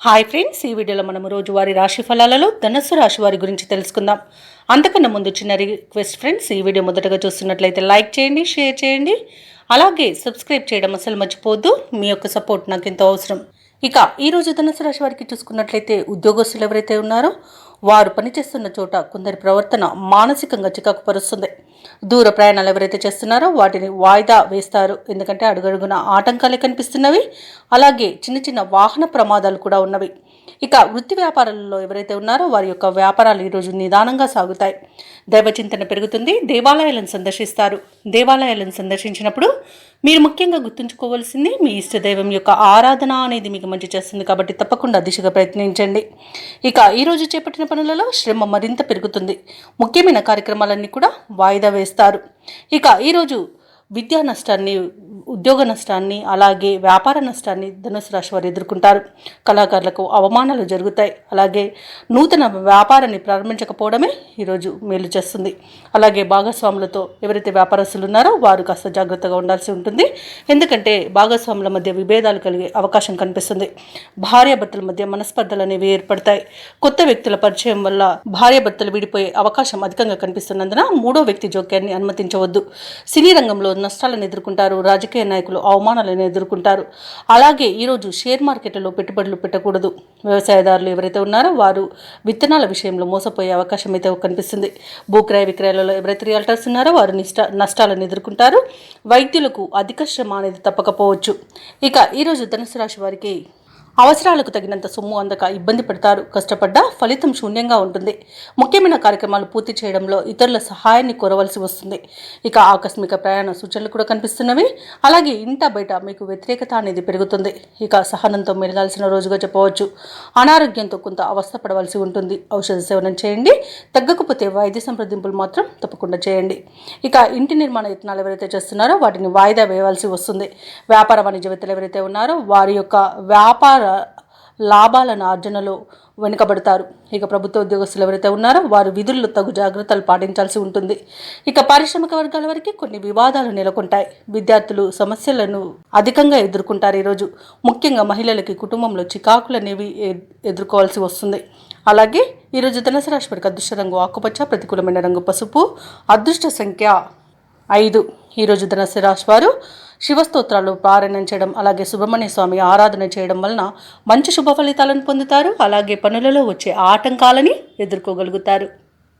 Hi friends, ఈ వీడియోలో మనం రోజువారీ రాశి ఫలాలలో ధనుస్సు రాశి వారి గురించి తెలుసుకుందాం. అంతకన్నా ముందు చిన్న రిక్వెస్ట్ ఫ్రెండ్స్, ఈ వీడియో మొదటగా చూస్తున్నట్లయితే లైక్ చేయండి, షేర్ చేయండి, అలాగే సబ్స్క్రైబ్ చేయడం అసలు మర్చిపోవద్దు. మీ యొక్క సపోర్ట్ నాకు ఎంతో అవసరం. ఇక ఈరోజు ధనుస్సు రాశి వారికి చూసుకున్నట్లయితే ఉద్యోగస్తులు ఎవరైతే ఉన్నారో వారు పనిచేస్తున్న చోట కొందరి ప్రవర్తన మానసికంగా చికాకు పరుస్తుంది. దూర ప్రయాణాలు ఎవరైతే చేస్తున్నారో వాటిని వాయిదా వేస్తారు, ఎందుకంటే అడుగడుగున ఆటంకాలే కనిపిస్తున్నవి. అలాగే చిన్న చిన్న వాహన ప్రమాదాలు కూడా ఉన్నవి. ఇక వృత్తి వ్యాపారాలలో ఎవరైతే ఉన్నారో వారి యొక్క వ్యాపారాలు ఈరోజు నిదానంగా సాగుతాయి. దైవచింతన పెరుగుతుంది. దేవాలయాలను సందర్శిస్తారు. దేవాలయాలను సందర్శించినప్పుడు మీరు ముఖ్యంగా గుర్తుంచుకోవాల్సింది మీ ఇష్టదైవం యొక్క ఆరాధన అనేది మీకు మంచి చేస్తుంది, కాబట్టి తప్పకుండా దిశగా ప్రయత్నించండి. ఇక ఈరోజు చేపట్టిన పనులలో శ్రమ మరింత పెరుగుతుంది. ముఖ్యమైన కార్యక్రమాలన్నీ కూడా వాయిదా వేస్తారు. ఇక ఈరోజు విద్యా నష్టాన్ని, ఉద్యోగ నష్టాన్ని, అలాగే వ్యాపార నష్టాన్ని ధనుసు రాశి వారు ఎదుర్కొంటారు. కళాకారులకు అవమానాలు జరుగుతాయి. అలాగే నూతన వ్యాపారాన్ని ప్రారంభించకపోవడమే ఈరోజు మేలు చేస్తుంది. అలాగే భాగస్వాములతో ఎవరైతే వ్యాపారస్తులు ఉన్నారో వారు కాస్త జాగ్రత్తగా ఉండాల్సి ఉంటుంది, ఎందుకంటే భాగస్వాముల మధ్య విభేదాలు కలిగే అవకాశం కనిపిస్తుంది. భార్యాభర్తల మధ్య మనస్పర్ధలు అనేవి ఏర్పడతాయి. కొత్త వ్యక్తుల పరిచయం వల్ల భార్యాభర్తలు విడిపోయే అవకాశం అధికంగా కనిపిస్తున్నందున మూడో వ్యక్తి జోక్యాన్ని అనుమతించవద్దు. సినీ రంగంలో నష్టాలను ఎదుర్కొంటారు. రాజకీయ నాయకులు అవమానాలను ఎదుర్కొంటారు. అలాగే ఈరోజు షేర్ మార్కెట్లో పెట్టుబడులు పెట్టకూడదు. వ్యవసాయదారులు ఎవరైతే ఉన్నారో వారు విత్తనాల విషయంలో మోసపోయే అవకాశం అయితే కనిపిస్తుంది. భూక్రయ విక్రయాలలో ఎవరైతే రియల్టర్స్ ఉన్నారో వారు నష్టాలను ఎదుర్కొంటారు. వైద్యులకు అధిక శ్రమ అనేది తప్పకపోవచ్చు. ఇక ఈరోజు ధనుసు రాశి వారికి అవసరాలకు తగినంత సొమ్ము అందక ఇబ్బంది పడతారు. కష్టపడ్డా ఫలితం శూన్యంగా ఉంటుంది. ముఖ్యమైన కార్యక్రమాలు పూర్తి చేయడంలో ఇతరుల సహాయాన్ని కోరవలసి వస్తుంది. ఇక ఆకస్మిక ప్రయాణ సూచనలు కూడా కనిపిస్తున్నవి. అలాగే ఇంట బయట మీకు వ్యతిరేకత అనేది పెరుగుతుంది. ఇక సహనంతో మెలగాల్సిన రోజుగా చెప్పవచ్చు. అనారోగ్యంతో కొంత అవస్థపడవలసి ఉంటుంది. ఔషధ సేవనం చేయండి. తగ్గకపోతే వైద్య సంప్రదింపులు మాత్రం తప్పకుండా చేయండి. ఇక ఇంటి నిర్మాణ యత్నాలు ఎవరైతే చేస్తున్నారో వాటిని వాయిదా వేయవలసి వస్తుంది. వ్యాపార వాణిజ్యవేత్తలు ఎవరైతే ఉన్నారో వారి యొక్క వ్యాపార లాభాలను ఆర్జనలో వెనుకబడతారు. ఇక ప్రభుత్వ ఉద్యోగస్తులు ఎవరైతే ఉన్నారో వారు విధుల్లో తగు జాగ్రత్తలు పాటించాల్సి ఉంటుంది. ఇక పారిశ్రామిక వర్గాల వరకు కొన్ని వివాదాలు నెలకొంటాయి. విద్యార్థులు సమస్యలను అధికంగా ఎదుర్కొంటారు. ఈరోజు ముఖ్యంగా మహిళలకి కుటుంబంలో చికాకులు అనేవి ఎదుర్కోవాల్సి వస్తుంది. అలాగే ఈరోజు ధనుసు రాశి వారికి అదృష్ట రంగు ఆకుపచ్చ, ప్రతికూలమైన రంగు పసుపు, అదృష్ట సంఖ్య 5. ఈరోజు ధనుసు రాశి వారు శివస్తోత్రాలు పారాయణం చేయడం, అలాగే సుబ్రహ్మణ్య స్వామి ఆరాధన చేయడం వలన మంచి శుభ ఫలితాలను పొందుతారు. అలాగే పనులలో వచ్చే ఆటంకాలని ఎదుర్కోగలుగుతారు.